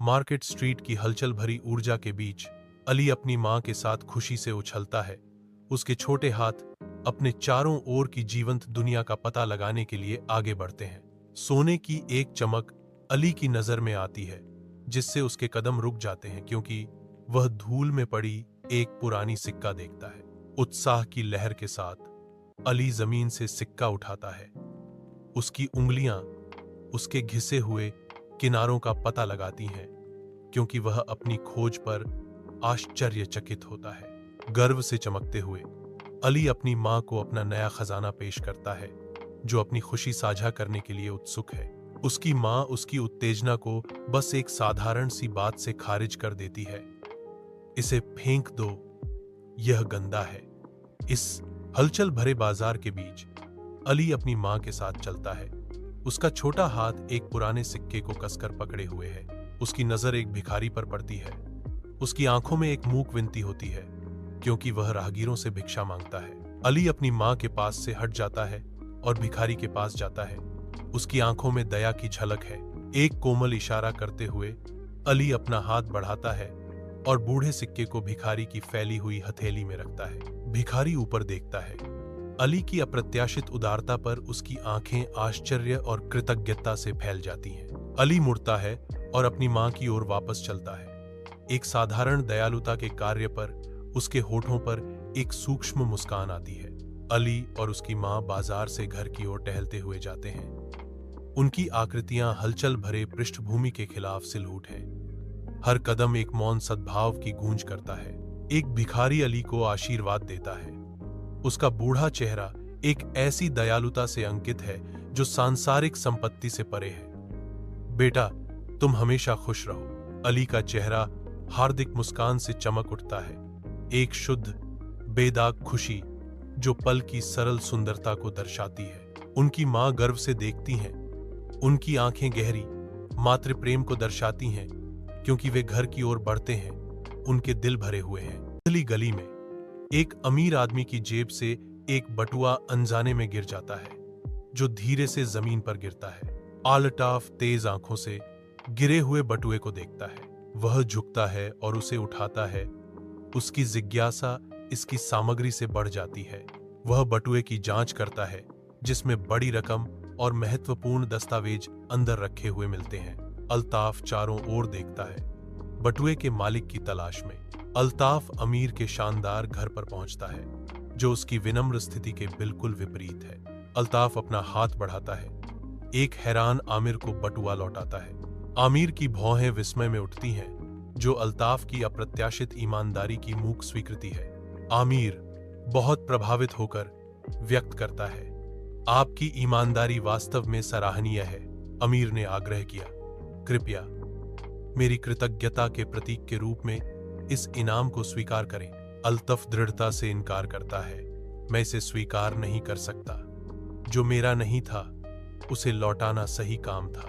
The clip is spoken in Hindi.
मार्केट स्ट्रीट की हलचल भरी ऊर्जा के बीच अली अपनी मां के साथ खुशी से उछलता है। उसके छोटे हाथ अपने चारों ओर की जीवंत दुनिया का पता लगाने के लिए आगे बढ़ते हैं। सोने की एक चमक अली की नजर में आती है, जिससे उसके कदम रुक जाते हैं, क्योंकि वह धूल में पड़ी एक पुरानी सिक्का देखता है। उत्साह की लहर के साथ अली जमीन से सिक्का उठाता है। उसकी उंगलियां उसके घिसे हुए किनारों का पता लगाती हैं, क्योंकि वह अपनी खोज पर आश्चर्यचकित होता है। गर्व से चमकते हुए अली अपनी मां को अपना नया खजाना पेश करता है, जो अपनी खुशी साझा करने के लिए उत्सुक है। उसकी मां उसकी उत्तेजना को बस एक साधारण सी बात से खारिज कर देती है। इसे फेंक दो, यह गंदा है। इस हलचल भरे बाजार के बीच अली अपनी मां के साथ चलता है। उसका छोटा हाथ एक पुराने सिक्के को कसकर पकड़े हुए है। उसकी नजर एक भिखारी पर पड़ती है। उसकी आंखों में एक मूक विनती होती है, क्योंकि वह राहगीरों से भिक्षा मांगता है। अली अपनी मां के पास से हट जाता है और भिखारी के पास जाता है। उसकी आंखों में दया की झलक है। एक कोमल इशारा करते हुए अली अपना हाथ बढ़ाता है और बूढ़े सिक्के को भिखारी की फैली हुई हथेली में रखता है। भिखारी ऊपर देखता है। अली की अप्रत्याशित उदारता पर उसकी आंखें आश्चर्य और कृतज्ञता से फैल जाती हैं। अली मुड़ता है और अपनी मां की ओर वापस चलता है। एक साधारण दयालुता के कार्य पर उसके होठों पर एक सूक्ष्म मुस्कान आती है। अली और उसकी मां बाजार से घर की ओर टहलते हुए जाते हैं। उनकी आकृतियां हलचल भरे पृष्ठभूमि के खिलाफ सिलहूट है। हर कदम एक मौन सद्भाव की गूंज करता है। एक भिखारी अली को आशीर्वाद देता है। उसका बूढ़ा चेहरा एक ऐसी दयालुता से अंकित है जो सांसारिक संपत्ति से परे है। बेटा, तुम हमेशा खुश रहो। अली का चेहरा हार्दिक मुस्कान से चमक उठता है। एक शुद्ध बेदाग खुशी जो पल की सरल सुंदरता को दर्शाती है। उनकी मां गर्व से देखती हैं। उनकी आंखें गहरी मातृ प्रेम को दर्शाती हैं, क्योंकि वे घर की ओर बढ़ते हैं। उनके दिल भरे हुए हैं। गली गली में एक अमीर आदमी की जेब से एक बटुआ अनजाने में गिर जाता है, जो धीरे से जमीन पर गिरता है। आलटाफ तेज आंखों से गिरे हुए बटुए को देखता है। वह झुकता है और उसे उठाता है। उसकी जिज्ञासा इसकी सामग्री से बढ़ जाती है। वह बटुए की जांच करता है, जिसमें बड़ी रकम और महत्वपूर्ण दस्तावेज अंदर रखे हुए मिलते हैं। अल्ताफ चारों ओर देखता है, बटुए के मालिक की तलाश में। अल्ताफ अमीर के शानदार घर पर पहुंचता है, जो उसकी विनम्र स्थिति के बिल्कुल विपरीत है। अल्ताफ अपना हाथ बढ़ाता है। एक हैरान आमिर को बटुआ लौटाता है। आमिर की भौहें विस्मय में उठती हैं, जो अल्ताफ की अप्रत्याशित ईमानदारी की मूक स्वीकृति है। आमिर बहुत प्रभावित होकर व्यक्त करता है, आपकी ईमानदारी वास्तव में सराहनीय है। अमीर ने आग्रह किया, कृपया मेरी कृतज्ञता के प्रतीक के रूप में इस इनाम को स्वीकार करें। अल्ताफ दृढ़ता से इनकार करता है, मैं इसे स्वीकार नहीं कर सकता। जो मेरा नहीं था उसे लौटाना सही काम था।